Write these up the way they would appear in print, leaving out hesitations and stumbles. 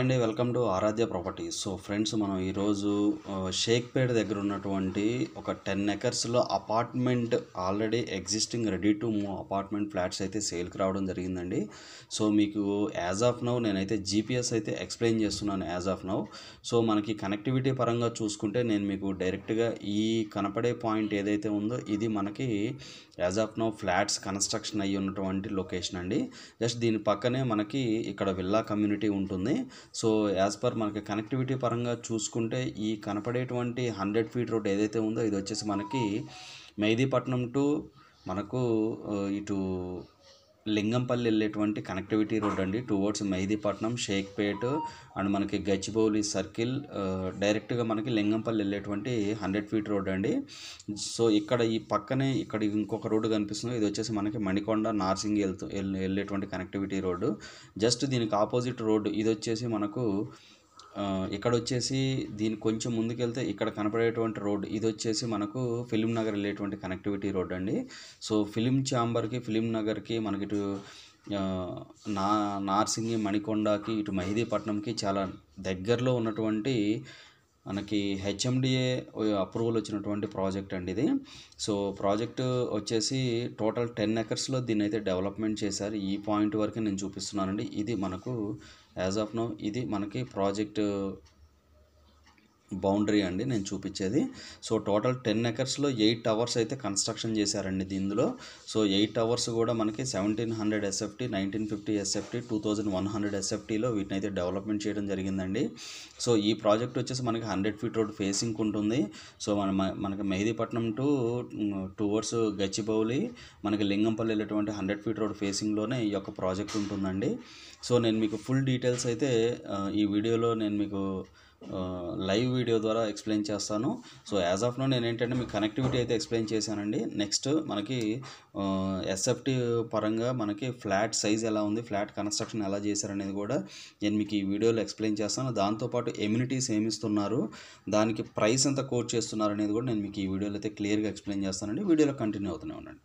Hi అండి, welcome to Aradhya properties. So friends, మనం ఈరోజు షేక్పేట్ దగ్గర ఉన్నటువంటి ఒక 10 ఎకర్స్లో apartment already existing ready to move apartment flats అయితే సేల్కి రావడం జరిగిందండి. సో మీకు యాజ్ ఆఫ్ నౌ నేనైతే జీపీఎస్ అయితే ఎక్స్ప్లెయిన్ చేస్తున్నాను యాజ్ ఆఫ్ నౌ. సో మనకి కనెక్టివిటీ పరంగా చూసుకుంటే నేను మీకు డైరెక్ట్గా ఈ కనపడే పాయింట్ ఏదైతే ఉందో ఇది మనకి as of now flats construction అయ్యి ఉన్నటువంటి లొకేషన్ అండి. జస్ట్ దీని పక్కనే మనకి ఇక్కడ విల్లా కమ్యూనిటీ ఉంటుంది. సో యాజ్ పర్ మనకి కనెక్టివిటీ పరంగా చూసుకుంటే ఈ కనపడేటువంటి 100 ఫీట్ రోడ్ ఏదైతే ఉందో ఇది వచ్చేసి మనకి మెహదీపట్నం టు మనకు ఇటు లింగంపల్లి వెళ్ళేటువంటి కనెక్టివిటీ రోడ్ అండి. టువర్డ్స్ మెహదీపట్నం, షేక్పేట్ అండ్ మనకి గచ్చిబౌలి సర్కిల్, డైరెక్ట్గా మనకి లింగంపల్లి వెళ్ళేటువంటి 100 ఫీట్ రోడ్ అండి. సో ఇక్కడ ఈ పక్కనే ఇక్కడ ఇంకొక రోడ్డు కనిపిస్తుంది. ఇది వచ్చేసి మనకి మణికొండ నార్సింగి వెళ్ళేటువంటి కనెక్టివిటీ రోడ్డు. జస్ట్ దీనికి ఆపోజిట్ రోడ్డు ఇది వచ్చేసి మనకు ఇక్కడ వచ్చేసి దీని కొంచెం ముందుకెళ్తే ఇక్కడ కనపడేటువంటి రోడ్ ఇది వచ్చేసి మనకు ఫిలిం నగర్ వెళ్ళేటువంటి కనెక్టివిటీ రోడ్ అండి. సో ఫిలిం ఛాంబర్కి, ఫిలిం నగర్కి మనకి ఇటు నార్సింగి, మణికొండకి, ఇటు మెహదీపట్నంకి చాలా దగ్గరలో ఉన్నటువంటి మనకి హెచ్ఎండిఏ అప్రూవల్ వచ్చినటువంటి ప్రాజెక్ట్ అండి ఇది. సో ప్రాజెక్ట్ వచ్చేసి టోటల్ 10 ఎకర్స్లో దీన్ని అయితే డెవలప్మెంట్ చేశారు. ఈ పాయింట్ వరకు నేను చూపిస్తున్నానండి. ఇది మనకు యాజ్ ఆఫ్ నౌ ఇది మనకి ప్రాజెక్ట్ బౌండరీ అండి నేను చూపించేది. సో టోటల్ 10 ఎకర్స్లో 8 టవర్స్ అయితే కన్స్ట్రక్షన్ చేశారండి దీనిలో. సో 8 టవర్స్ కూడా మనకి 1700 ఎస్ఎఫ్టీ, 1950 ఎస్ఎఫ్టీ, 2100 ఎస్ఎఫ్టీలో వీటిని అయితే డెవలప్మెంట్ చేయడం జరిగిందండి. సో ఈ ప్రాజెక్ట్ వచ్చేసి మనకి 100 ఫీట్ రోడ్ ఫేసింగ్ ఉంటుంది. సో మనకి మెహదీపట్నం టువర్డ్స్ గచ్చిబౌలి, మనకి లింగంపల్లి వెళ్ళేటువంటి 100 ఫీట్ రోడ్ ఫేసింగ్లోనే ఈ యొక్క ప్రాజెక్ట్ ఉంటుందండి. సో నేను మీకు ఫుల్ డీటెయిల్స్ అయితే ఈ వీడియోలో నేను మీకు లైవ్ వీడియో ద్వారా ఎక్స్ప్లెయిన్ చేస్తాను. సో యాజ్ ఆఫ్ నో నేను ఏంటంటే మీకు కనెక్టివిటీ అయితే ఎక్స్ప్లెయిన్ చేశానండి. నెక్స్ట్ మనకి ఎస్ఎఫ్టీ పరంగా మనకి ఫ్లాట్ సైజ్ ఎలా ఉంది, ఫ్లాట్ కన్స్ట్రక్షన్ ఎలా చేశారనేది కూడా నేను మీకు ఈ వీడియోలో ఎక్స్ప్లెయిన్ చేస్తాను. దాంతోపాటు ఎమ్యూనిటీస్ ఏమిస్తున్నారు, దానికి ప్రైస్ ఎంత కోట్ చేస్తున్నారు అనేది కూడా నేను మీకు ఈ వీడియోలో అయితే క్లియర్గా ఎక్స్ప్లెయిన్ చేస్తానండి. వీడియోలో కంటిన్యూ అవుతూనే ఉండండి.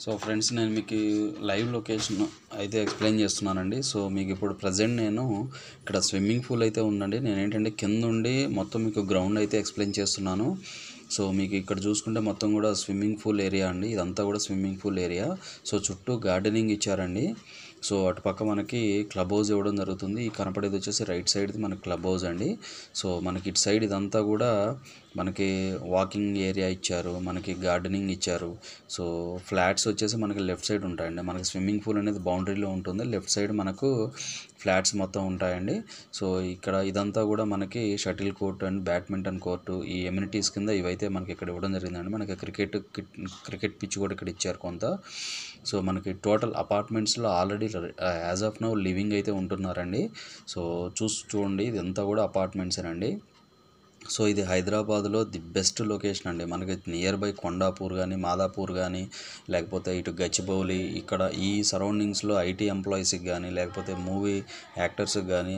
సో ఫ్రెండ్స్, నేను మీకు లైవ్ లొకేషన్ అయితే ఎక్స్ప్లెయిన్ చేస్తున్నానండి. సో మీకు ఇప్పుడు ప్రజెంట్ నేను ఇక్కడ స్విమ్మింగ్ పూల్ అయితే ఉందండి. నేను ఏంటంటే కింద ఉండి మొత్తం మీకు గ్రౌండ్ అయితే ఎక్స్ప్లెయిన్ చేస్తున్నాను. సో మీకు ఇక్కడ చూసుకుంటే మొత్తం కూడా స్విమ్మింగ్ పూల్ ఏరియా అండి. ఇదంతా కూడా స్విమ్మింగ్ పూల్ ఏరియా. సో చుట్టూ గార్డెనింగ్ ఇచ్చారండి. సో అటుపక్క మనకి క్లబ్ హౌస్ ఇవ్వడం జరుగుతుంది. ఈ కనపడేది వచ్చేసి రైట్ సైడ్ది మనకి క్లబ్ హౌస్ అండి. సో మనకి ఇటు సైడ్ ఇదంతా కూడా మనకి వాకింగ్ ఏరియా ఇచ్చారు, మనకి గార్డెనింగ్ ఇచ్చారు. సో ఫ్లాట్స్ వచ్చేసి మనకి లెఫ్ట్ సైడ్ ఉంటాయండి. మనకి స్విమ్మింగ్ పూల్ అనేది బౌండరీలో ఉంటుంది. లెఫ్ట్ సైడ్ మనకు ఫ్లాట్స్ మొత్తం ఉంటాయండి. సో ఇక్కడ ఇదంతా కూడా మనకి shuttle court and badminton court, ఈ ఎమ్యూనిటీస్ కింద ఇవైతే మనకి ఇక్కడ ఇవ్వడం జరిగిందండి. మనకి క్రికెట్ పిచ్ కూడా ఇక్కడ ఇచ్చారు కొంత. సో మనకి టోటల్ అపార్ట్మెంట్స్లో already as of now living అయితే ఉంటున్నారండి. సో చూడండి, ఇదంతా కూడా అపార్ట్మెంట్సేనండి. సో ఇది హైదరాబాద్లో ది బెస్ట్ లొకేషన్ అండి. మనకి నియర్ బై కొండాపూర్ కానీ, మాదాపూర్ కానీ, లేకపోతే ఇటు గచ్చిబౌలి, ఇక్కడ ఈ సరౌండింగ్స్లో ఐటీ ఎంప్లాయీస్కి కానీ, లేకపోతే మూవీ యాక్టర్స్కి కానీ,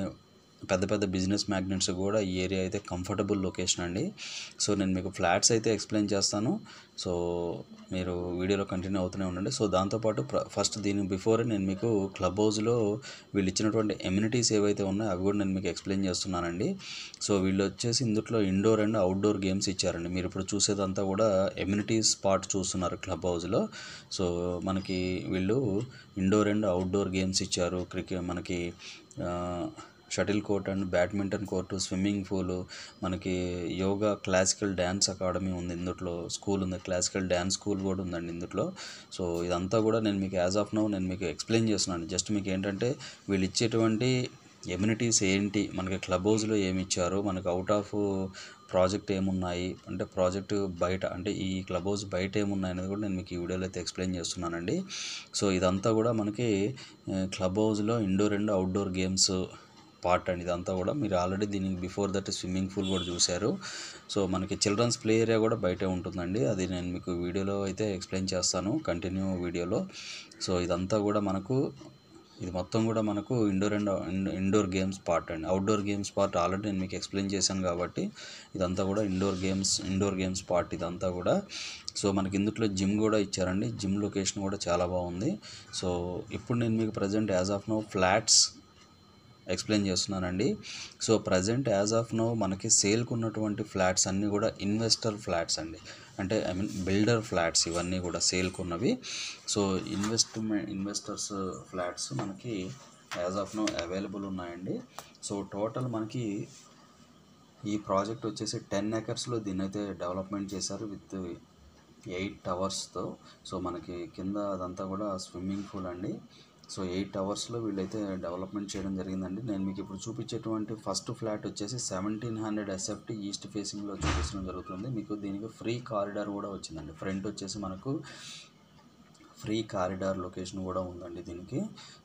పెద్ద పెద్ద బిజినెస్ మ్యాగ్నెట్స్ కూడా ఈ ఏరియా అయితే కంఫర్టబుల్ లొకేషన్ అండి. సో నేను మీకు ఫ్లాట్స్ అయితే ఎక్స్ప్లెయిన్ చేస్తాను. సో మీరు వీడియోలో కంటిన్యూ అవుతూనే ఉండండి. సో దాంతోపాటు ఫస్ట్ దీని బిఫోర్ నేను మీకు క్లబ్ హౌస్లో వీళ్ళు ఇచ్చినటువంటి ఎమ్యూనిటీస్ ఏవైతే ఉన్నాయో అవి కూడా నేను మీకు ఎక్స్ప్లెయిన్ చేస్తున్నానండి. సో వీళ్ళు వచ్చేసి ఇందులో ఇండోర్ అండ్ అవుట్డోర్ గేమ్స్ ఇచ్చారండి. మీరు ఇప్పుడు చూసేదంతా కూడా ఎమ్యూనిటీస్ పార్ట్ చూస్తున్నారు క్లబ్ హౌస్లో. సో మనకి వీళ్ళు ఇండోర్ అండ్ అవుట్డోర్ గేమ్స్ ఇచ్చారు. మనకి shuttle court and badminton court, swimming pool, మనకి యోగా, క్లాసికల్ డ్యాన్స్ అకాడమీ ఉంది. ఇందులో స్కూల్ ఉంది, క్లాసికల్ డ్యాన్స్ స్కూల్ కూడా ఉందండి ఇందులో. సో ఇదంతా కూడా నేను మీకు యాజ్ ఆఫ్ నౌ నేను మీకు ఎక్స్ప్లెయిన్ చేస్తున్నాను. జస్ట్ మీకు ఏంటంటే వీళ్ళు ఇచ్చేటువంటి ఎమ్యూనిటీస్ ఏంటి, మనకి క్లబ్ హౌస్లో ఏమి ఇచ్చారు, మనకి అవుట్ ఆఫ్ ప్రాజెక్ట్ ఏమున్నాయి, అంటే ప్రాజెక్టు బయట అంటే ఈ క్లబ్ హౌస్ బయట ఏమున్నాయి అనేది కూడా నేను మీకు ఈ వీడియోలో అయితే ఎక్స్ప్లెయిన్ చేస్తున్నానండి. సో ఇదంతా కూడా మనకి క్లబ్ హౌస్లో indoor and outdoor games part అండి. ఇదంతా కూడా మీరు ఆల్రెడీ దీనికి బిఫోర్ దట్ స్విమ్మింగ్ పూల్ కూడా చూశారు. సో మనకి చిల్డ్రన్స్ ప్లే ఏరియా కూడా బయటే ఉంటుందండి. అది నేను మీకు వీడియోలో అయితే ఎక్స్ప్లెయిన్ చేస్తాను కంటిన్యూ వీడియోలో. సో ఇదంతా కూడా మనకు ఇది మొత్తం కూడా మనకు ఇండోర్ గేమ్స్ పార్ట్ అండి. అవుట్డోర్ గేమ్స్ పార్ట్ ఆల్రెడీ నేను మీకు ఎక్స్ప్లెయిన్ చేశాను కాబట్టి ఇదంతా కూడా ఇండోర్ గేమ్స్ పార్ట్ ఇదంతా కూడా. సో మనకి ఇందులో జిమ్ కూడా ఇచ్చారండి. జిమ్ లొకేషన్ కూడా చాలా బాగుంది. సో ఇప్పుడు నేను మీకు present as of now flats explain చేస్తున్నానండి. So present as of now మనకి సేల్కి ఉన్నటువంటి ఫ్లాట్స్ అన్నీ కూడా ఇన్వెస్టర్ ఫ్లాట్స్ అండి. అంటే ఐ మీన్ బిల్డర్ ఫ్లాట్స్ ఇవన్నీ కూడా సేల్కి ఉన్నవి. సో ఇన్వెస్టర్స్ ఫ్లాట్స్ మనకి యాజ్ ఆఫ్ నో అవైలబుల్ ఉన్నాయండి. సో టోటల్ మనకి ఈ ప్రాజెక్ట్ వచ్చేసి 10 acresలో దీన్ని అయితే డెవలప్మెంట్ చేశారు విత్ 8 towersతో. సో మనకి కింద అదంతా కూడా స్విమ్మింగ్ పూల్ అండి. సో 8 towersలో వీళ్ళైతే డెవలప్మెంట్ చేయడం జరిగిందండి. నేను మీకు ఇప్పుడు చూపించేటువంటి ఫస్ట్ ఫ్లాట్ వచ్చేసి 1700 SFT ఈస్ట్ ఫేసింగ్లో చూపించడం జరుగుతుంది. మీకు దీనికి ఫ్రీ కారిడార్ కూడా వచ్చిందండి. ఫ్రంట్ వచ్చేసి మనకు ఫ్రీ కారిడార్ లొకేషన్ కూడా ఉందండి దీనికి.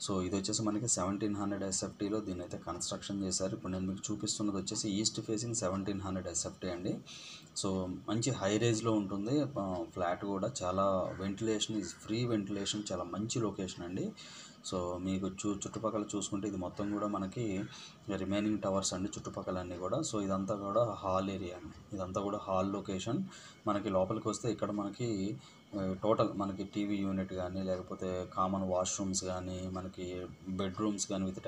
సో ఇది వచ్చేసి మనకి 1700 SFTలో దీన్ని అయితే కన్స్ట్రక్షన్ చేశారు. ఇప్పుడు నేను మీకు చూపిస్తున్నది వచ్చేసి ఈస్ట్ ఫేసింగ్ 1700 SFT అండి. సో మంచి హై రేంజ్లో ఉంటుంది ఫ్లాట్ కూడా. చాలా వెంటిలేషన్ ఫ్రీ వెంటిలేషన్, చాలా మంచి లొకేషన్ అండి. సో మీకు చుట్టుపక్కల చూసుకుంటే ఇది మొత్తం కూడా మనకి రిమైనింగ్ టవర్స్ అండి చుట్టుపక్కలన్నీ కూడా. సో ఇదంతా కూడా హాల్ ఏరియా అండి. ఇదంతా కూడా హాల్ లొకేషన్. మనకి లోపలికి వస్తే ఇక్కడ మనకి టోటల్ మనకి టీవీ యూనిట్ కానీ, లేకపోతే కామన్ వాష్రూమ్స్ కానీ, మనకి బెడ్రూమ్స్ కానీ with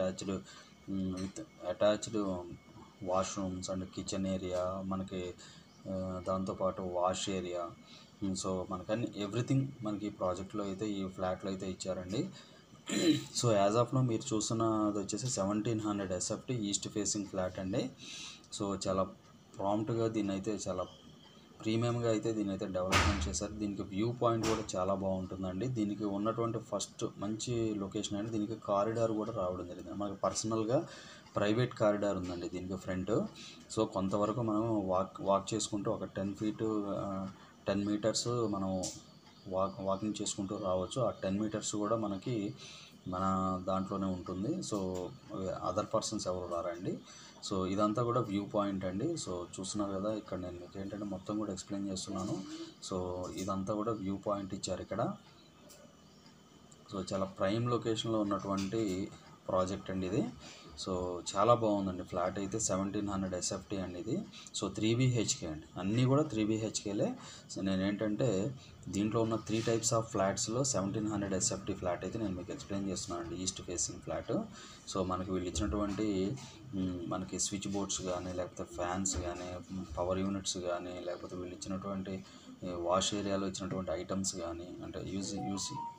attached washrooms and kitchen area, మనకి దాంతోపాటు వాష్ ఏరియా. సో మనకన్నీ ఎవ్రీథింగ్ మనకి ప్రాజెక్ట్లో అయితే ఈ ఫ్లాట్లో అయితే ఇచ్చారండి. సో యాజ్ ఆఫ్ నో మీరు చూస్తున్నది వచ్చేసి 1700 SFT ఈస్ట్ ఫేసింగ్ ఫ్లాట్ అండి. సో చాలా ప్రాంప్ట్గా దీన్ని అయితే చాలా ప్రీమియంగా అయితే దీన్ని అయితే డెవలప్మెంట్ చేశారు. దీనికి వ్యూ పాయింట్ కూడా చాలా బాగుంటుందండి. దీనికి ఉన్నటువంటి ఫస్ట్ మంచి లొకేషన్ అండి. దీనికి కారిడార్ కూడా రావడం జరిగింది. మనకి పర్సనల్గా ప్రైవేట్ కారిడార్ ఉందండి దీనికి ఫ్రంట్. సో కొంతవరకు మనం వాక్ చేసుకుంటూ ఒక 10 meters మనం వాకింగ్ చేసుకుంటూ రావచ్చు. ఆ 10 meters కూడా మనకి మన దాంట్లోనే ఉంటుంది. సో అదర్ పర్సన్స్ ఎవరు రారండి. సో ఇదంతా కూడా వ్యూ పాయింట్ అండి. సో చూస్తున్నారు కదా, ఇక్కడ నేను మీకు ఏంటంటే మొత్తం కూడా ఎక్స్ప్లెయిన్ చేస్తున్నాను. సో ఇదంతా కూడా వ్యూ పాయింట్ ఇచ్చారు ఇక్కడ. సో చాలా ప్రైమ్ లొకేషన్లో ఉన్నటువంటి ప్రాజెక్ట్ అండి ఇది. సో చాలా బాగుందండి ఫ్లాట్ అయితే. 1700 SFT అండి ఇది. సో 3 BHK అండి. అన్నీ కూడా 3 BHKలే. సో నేను ఏంటంటే దీంట్లో ఉన్న 3 types ఆఫ్ ఫ్లాట్స్లో 1700 SFT ఫ్లాట్ అయితే నేను మీకు ఎక్స్ప్లెయిన్ చేస్తున్నాను అండి. East facing flat. సో మనకి వీళ్ళు ఇచ్చినటువంటి మనకి స్విచ్ బోర్డ్స్ కానీ, లేకపోతే ఫ్యాన్స్ కానీ, పవర్ యూనిట్స్ కానీ, లేకపోతే వీళ్ళు ఇచ్చినటువంటి వాష్ ఏరియాలో ఇచ్చినటువంటి ఐటమ్స్ కానీ, అంటే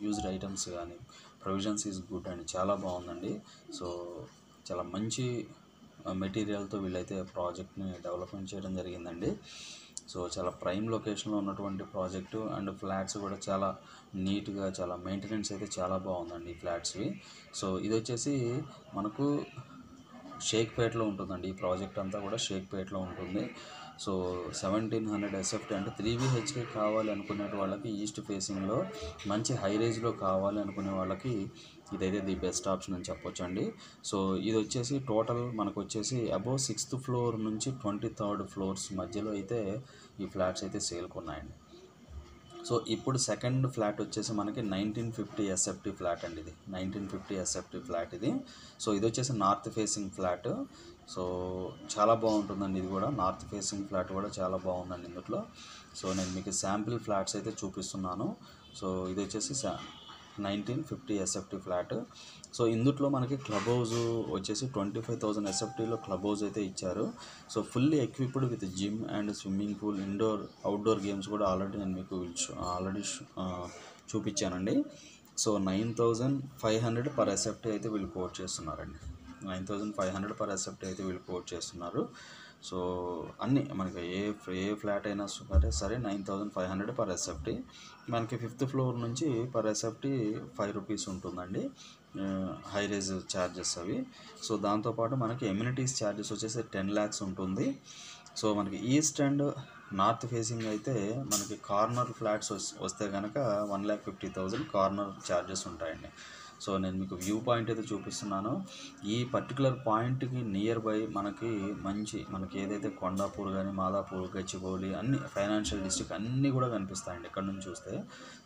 యూజ్డ్ ఐటమ్స్ కానీ, ప్రొవిజన్స్ ఈజ్ గుడ్ అండి. చాలా బాగుందండి. సో చాలా మంచి మెటీరియల్తో వీళ్ళైతే ప్రాజెక్ట్ని డెవలప్మెంట్ చేయడం జరిగిందండి. సో చాలా ప్రైమ్ లొకేషన్లో ఉన్నటువంటి ప్రాజెక్టు అండ్ ఫ్లాట్స్ కూడా చాలా నీట్గా, చాలా మెయింటెనెన్స్ అయితే చాలా బాగుందండి ఈ ఫ్లాట్స్వి. సో ఇది వచ్చేసి మనకు షేక్పేట్లో ఉంటుందండి. ఈ ప్రాజెక్ట్ అంతా కూడా షేక్పేట్లో ఉంటుంది. సో 1700 SFT అంటే 3 BHK కావాలి అనుకునే వాళ్ళకి, ఈస్ట్ ఫేసింగ్లో మంచి హై రేంజ్లో కావాలి అనుకునే వాళ్ళకి ఇదైతే ది బెస్ట్ ఆప్షన్ అని చెప్పొచ్చు అండి. సో ఇది వచ్చేసి టోటల్ మనకు వచ్చేసి అబోవ్ 6th floor నుంచి 23rd floors మధ్యలో అయితే ఈ ఫ్లాట్స్ అయితే సేల్కి ఉన్నాయండి. సో ఇప్పుడు సెకండ్ ఫ్లాట్ వచ్చేసి మనకి 1950 SFT ఫ్లాట్ అండి. ఇది 1950 SFT ఫ్లాట్ ఇది. సో ఇది వచ్చేసి నార్త్ ఫేసింగ్ ఫ్లాట్. సో చాలా బాగుంటుందండి ఇది కూడా. నార్త్ ఫేసింగ్ ఫ్లాట్ కూడా చాలా బాగుందండి ఇందులో. సో నేను మీకు శాంపిల్ ఫ్లాట్స్ అయితే చూపిస్తున్నాను. సో ఇది వచ్చేసి 1950 SFT ఫ్లాట్. సో ఇందులో మనకి క్లబ్ హౌస్ వచ్చేసి 25,000 SFTలో క్లబ్ హౌస్ అయితే ఇచ్చారు. So fully equipped with gym and swimming pool, outdoor games కూడా నేను మీకు చూపించానండి. సో 9,500 per SFT అయితే వీళ్ళు కోట్ చేస్తున్నారండి. 9,500 per SFT అయితే వీళ్ళు కోట్ చేస్తున్నారు. సో అన్నీ మనకి ఏ ఫ్లాట్ అయినా సరే 9,500 per SFT. మనకి 5th floor నుంచి per SFT 5 rupees ఉంటుందండి హై రేజ్ ఛార్జెస్ అవి. సో దాంతోపాటు మనకి ఎమ్యూనిటీస్ ఛార్జెస్ వచ్చేసి 10 lakhs ఉంటుంది. సో మనకి ఈస్ట్ అండ్ నార్త్ ఫేసింగ్ అయితే మనకి కార్నర్ ఫ్లాట్స్ వస్తే కనుక 1,50,000 కార్నర్ ఛార్జెస్ ఉంటాయండి. సో నేను మీకు వ్యూ పాయింట్ అయితే చూపిస్తున్నాను. ఈ పర్టికులర్ పాయింట్కి నియర్ బై మనకి మనకి ఏదైతే కొండాపూర్ కానీ, మాదాపూర్, గచ్చిబౌలి అన్ని ఫైనాన్షియల్ డిస్ట్రిక్ట్ అన్నీ కూడా కనిపిస్తాయండి ఇక్కడ నుంచి చూస్తే.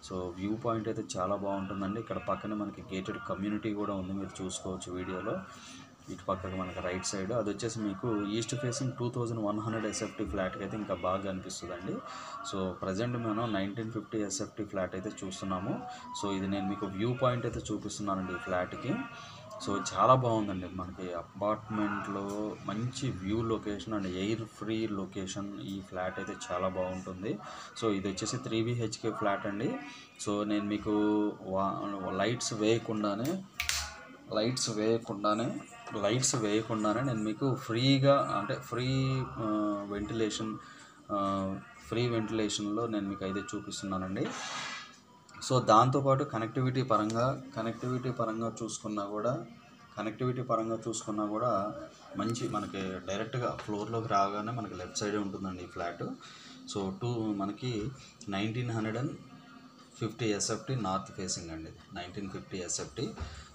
సో వ్యూ పాయింట్ అయితే చాలా బాగుంటుందండి. ఇక్కడ పక్కనే మనకి గేటెడ్ కమ్యూనిటీ కూడా ఉంది, మీరు చూసుకోవచ్చు వీడియోలో. ఇటు పక్కకు మనకి రైట్ సైడ్ అది వచ్చేసి మీకు ఈస్ట్ ఫేసింగ్ 2100 ఎస్ఎఫ్టీ ఫ్లాట్కి అయితే ఇంకా బాగా అనిపిస్తుందండి. సో ప్రజెంట్ మనం 1950 ఎస్ఎఫ్టీ ఫ్లాట్ అయితే చూస్తున్నాము. సో ఇది నేను మీకు వ్యూ పాయింట్ అయితే చూపిస్తున్నానండి ఈ ఫ్లాట్కి. సో చాలా బాగుందండి, మనకి అపార్ట్మెంట్లో మంచి view location and air free location. ఈ ఫ్లాట్ అయితే చాలా బాగుంటుంది. సో ఇది వచ్చేసి 3 BHK ఫ్లాట్ అండి. సో నేను మీకు లైట్స్ వేయకుండానే నేను మీకు ఫ్రీగా అంటే వెంటిలేషన్లో నేను మీకు అయితే చూపిస్తున్నానండి. సో దాంతోపాటు కనెక్టివిటీ పరంగా చూసుకున్నా కూడా మంచి మనకి డైరెక్ట్గా ఫ్లోర్లోకి రాగానే మనకి లెఫ్ట్ సైడే ఉంటుందండి ఈ ఫ్లాట్. సో మనకి 1950 ఎస్ఎఫ్టీ నార్త్ ఫేసింగ్ అండి, 1950 ఎస్ఎఫ్టీ.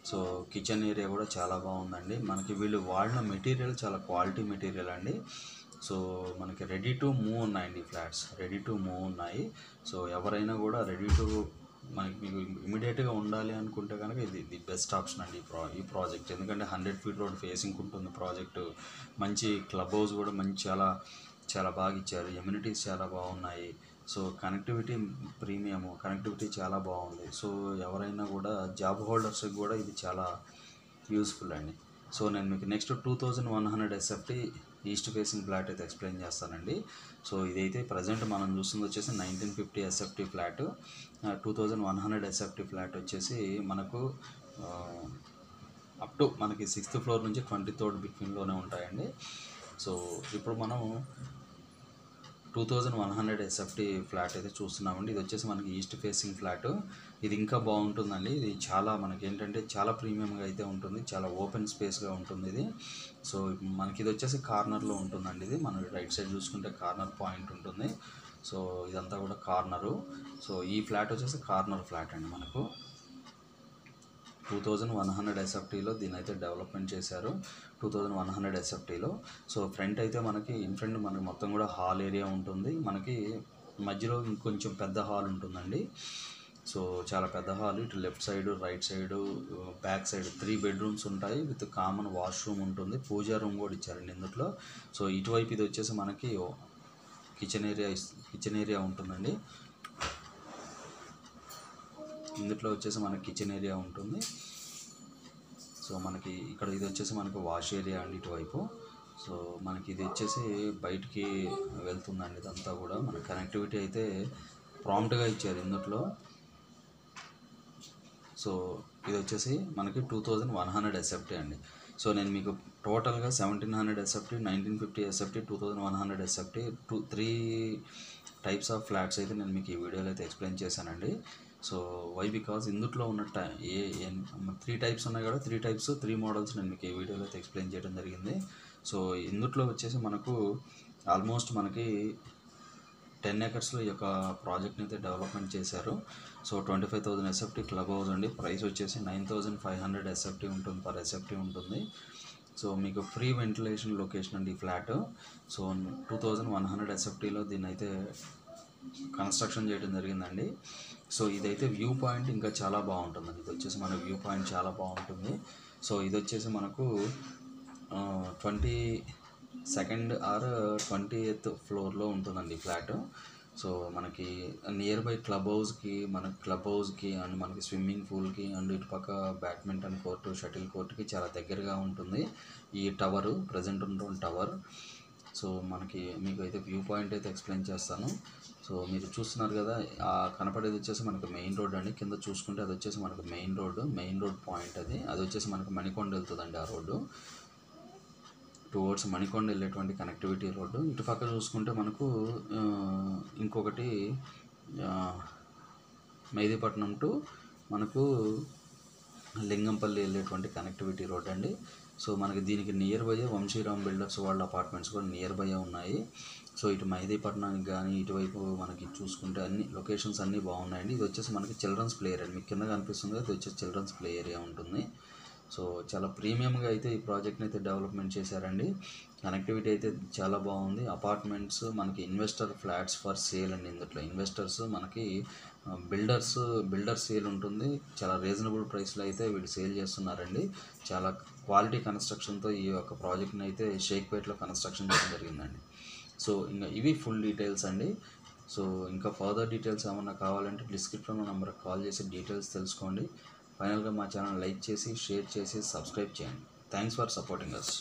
సో కిచెన్ ఏరియా కూడా చాలా బాగుందండి. మనకి వీళ్ళు వాడిన మెటీరియల్ చాలా క్వాలిటీ మెటీరియల్ అండి. సో మనకి రెడీ టు మూవ్ ఉన్నాయండి ఫ్లాట్స్, రెడీ టు మూవ్ ఉన్నాయి. సో ఎవరైనా కూడా మీకు ఇమీడియట్గా ఉండాలి అనుకుంటే కనుక ఇది ది బెస్ట్ ఆప్షన్ అండి ఈ ప్రాజెక్ట్. ఎందుకంటే 100 feet రోడ్ ఫేసింగ్ ఉంటుంది ప్రాజెక్టు. మంచి క్లబ్ హౌస్ కూడా చాలా చాలా బాగా ఇచ్చారు, ఎమ్యూనిటీస్ చాలా బాగున్నాయి. సో కనెక్టివిటీ చాలా బాగుంది. సో ఎవరైనా కూడా జాబ్ హోల్డర్స్కి కూడా ఇది చాలా యూస్ఫుల్ అండి. సో నేను మీకు next 2100 SFT east facing flat అయితే ఎక్స్ప్లెయిన్ చేస్తానండి. సో ఇదైతే ప్రజెంట్ మనం చూస్తుంది వచ్చేసి 1950 ఎస్ఎఫ్టీ ఫ్లాట్. 2100 ఎస్ఎఫ్టీ ఫ్లాట్ వచ్చేసి మనకు అప్ టు మనకి 6th floor నుంచి 23rd బిట్వీన్లోనే ఉంటాయండి. సో ఇప్పుడు మనం 2100 ఎస్ఎఫ్టీ ఫ్లాట్ అయితే చూస్తున్నామండి. ఇది వచ్చేసి మనకి ఈస్ట్ ఫేసింగ్ ఫ్లాట్. ఇది ఇంకా బాగుంటుందండి. ఇది చాలా మనకి ఏంటంటే చాలా ప్రీమియంగా అయితే ఉంటుంది, చాలా ఓపెన్ స్పేస్గా ఉంటుంది ఇది. సో మనకి ఇది వచ్చేసి కార్నర్లో ఉంటుందండి. ఇది మనం రైట్ సైడ్ చూసుకుంటే కార్నర్ పాయింట్ ఉంటుంది. సో ఇదంతా కూడా కార్నరు. సో ఈ ఫ్లాట్ వచ్చేసి కార్నర్ ఫ్లాట్ అండి. మనకు 2100 ఎస్ఎఫ్టీలో దీని అయితే డెవలప్మెంట్ చేశారు, 2100 ఎస్ఎఫ్టీలో. సో ఫ్రంట్ అయితే మనకి మనకి మొత్తం కూడా హాల్ ఏరియా ఉంటుంది. మనకి మధ్యలో ఇంకొంచెం పెద్ద హాల్ ఉంటుందండి. సో చాలా పెద్ద హాల్. ఇటు left side, right side, back side 3 bedrooms ఉంటాయి విత్ కామన్ వాష్రూమ్ ఉంటుంది. పూజా రూమ్ కూడా ఇచ్చారండి ఇందులో. సో ఇటువైపు ఇది వచ్చేసి మనకి కిచెన్ ఏరియా ఉంటుందండి. ఇందులో వచ్చేసి మనకి కిచెన్ ఏరియా ఉంటుంది. సో మనకి ఇక్కడ ఇది వచ్చేసి మనకి వాష్ ఏరియా అండి ఇటువైపు. సో మనకి ఇది వచ్చేసి బయటికి వెళ్తుందండి. ఇదంతా కూడా మన కనెక్టివిటీ అయితే ప్రాంప్ట్గా ఇచ్చారు ఇందులో. సో ఇది వచ్చేసి మనకి 2100 ఎస్ఎఫ్టీ అండి. సో నేను మీకు టోటల్గా 1700 SFT, 1950 SFT, 2100 SFT 3 types of flats అయితే నేను మీకు ఈ వీడియోలో అయితే ఎక్స్ప్లెయిన్ చేశానండి. సో బికాజ్ ఇందులో ఉన్న 3 types ఉన్నాయి కదా, 3 types 3 models నేను మీకు ఈ వీడియోలో అయితే ఎక్స్ప్లెయిన్ చేయడం జరిగింది. సో ఇందులో వచ్చేసి మనకు ఆల్మోస్ట్ మనకి 10 acresలో ఈ యొక్క ప్రాజెక్ట్ని అయితే డెవలప్మెంట్ చేశారు. సో 25,000 ఎస్ఎఫ్టీ క్లబ్ హౌస్ అండి. ప్రైస్ వచ్చేసి 9,500 ఎస్ఎఫ్టీ ఉంటుంది, పర్ ఎస్ఎఫ్టీ ఉంటుంది. సో మీకు ఫ్రీ వెంటిలేషన్ లొకేషన్ అండి ఈ ఫ్లాట్. సో 2100 ఎస్ఎఫ్టీలో దీన్ని అయితే కన్స్ట్రక్షన్ చేయడం జరిగిందండి. సో ఇదైతే వ్యూ పాయింట్ ఇంకా చాలా బాగుంటుందండి. ఇది వచ్చేసి మన వ్యూ పాయింట్ చాలా బాగుంటుంది. సో ఇది వచ్చేసి మనకు 22nd or 20th ఫ్లోర్లో ఉంటుందండి ఫ్లాట్. సో మనకి నియర్ బై క్లబ్ హౌస్కి అండ్ మనకి స్విమ్మింగ్ పూల్కి అండ్ ఇటుపక్క బ్యాడ్మింటన్ కోర్టు, షటిల్ కోర్టుకి చాలా దగ్గరగా ఉంటుంది ఈ టవరు, ప్రజెంట్ ఉంటుంది టవర్. సో మీకు అయితే వ్యూ పాయింట్ అయితే ఎక్స్ప్లెయిన్ చేస్తాను. సో మీరు చూస్తున్నారు కదా, ఆ కనపడేది వచ్చేసి మనకు మెయిన్ రోడ్ అండి. కింద చూసుకుంటే అది వచ్చేసి మనకు మెయిన్ రోడ్ పాయింట్. అది వచ్చేసి మనకు మణికొండ వెళ్తుందండి ఆ రోడ్డు, టువర్డ్స్ మణికొండ వెళ్ళేటువంటి కనెక్టివిటీ రోడ్డు. ఇటు పక్క చూసుకుంటే మనకు ఇంకొకటి మెహదీపట్నం టు మనకు లింగంపల్లి వెళ్ళేటువంటి కనెక్టివిటీ రోడ్ అండి. సో మనకి దీనికి నియర్ బై వంశీరామ్ బిల్డర్స్ వాళ్ళ అపార్ట్మెంట్స్ కూడా నియర్ బై ఉన్నాయి. సో ఇటు మెహదీపట్నానికి కానీ ఇటువైపు మనకి చూసుకుంటే అన్ని లొకేషన్స్ అన్నీ బాగున్నాయండి. ఇది వచ్చేసి మనకి చిల్డ్రన్స్ ప్లే ఏరియా, మీకు కింద కనిపిస్తుంది కదా, ఇది వచ్చేసి చిల్డ్రన్స్ ప్లే ఏరియా ఉంటుంది. సో చాలా ప్రీమియంగా అయితే ఈ ప్రాజెక్ట్ని అయితే డెవలప్మెంట్ చేశారండి. కనెక్టివిటీ అయితే చాలా బాగుంది. అపార్ట్మెంట్స్ మనకి ఇన్వెస్టర్ ఫ్లాట్స్ ఫర్ సేల్ అండి. ఇందులో ఇన్వెస్టర్స్ మనకి బిల్డర్ సేల్ ఉంటుంది. చాలా రీజనబుల్ ప్రైస్లో అయితే వీళ్ళు సేల్ చేస్తున్నారండి. చాలా క్వాలిటీ కన్స్ట్రక్షన్తో ఈ యొక్క ప్రాజెక్ట్ని అయితే షేక్పేట్లో కన్స్ట్రక్షన్ చేయడం జరిగిందండి. సో ఇంకా ఇవి ఫుల్ డీటెయిల్స్ అండి. సో ఇంకా ఫర్దర్ డీటెయిల్స్ ఏమన్నా కావాలంటే డిస్క్రిప్షన్లో నెంబర్కి కాల్ చేసి డీటెయిల్స్ తెలుసుకోండి. ఫైనల్గా మా ఛానల్ లైక్ చేసి షేర్ చేసి సబ్స్క్రైబ్ చేయండి. Thanks for supporting us.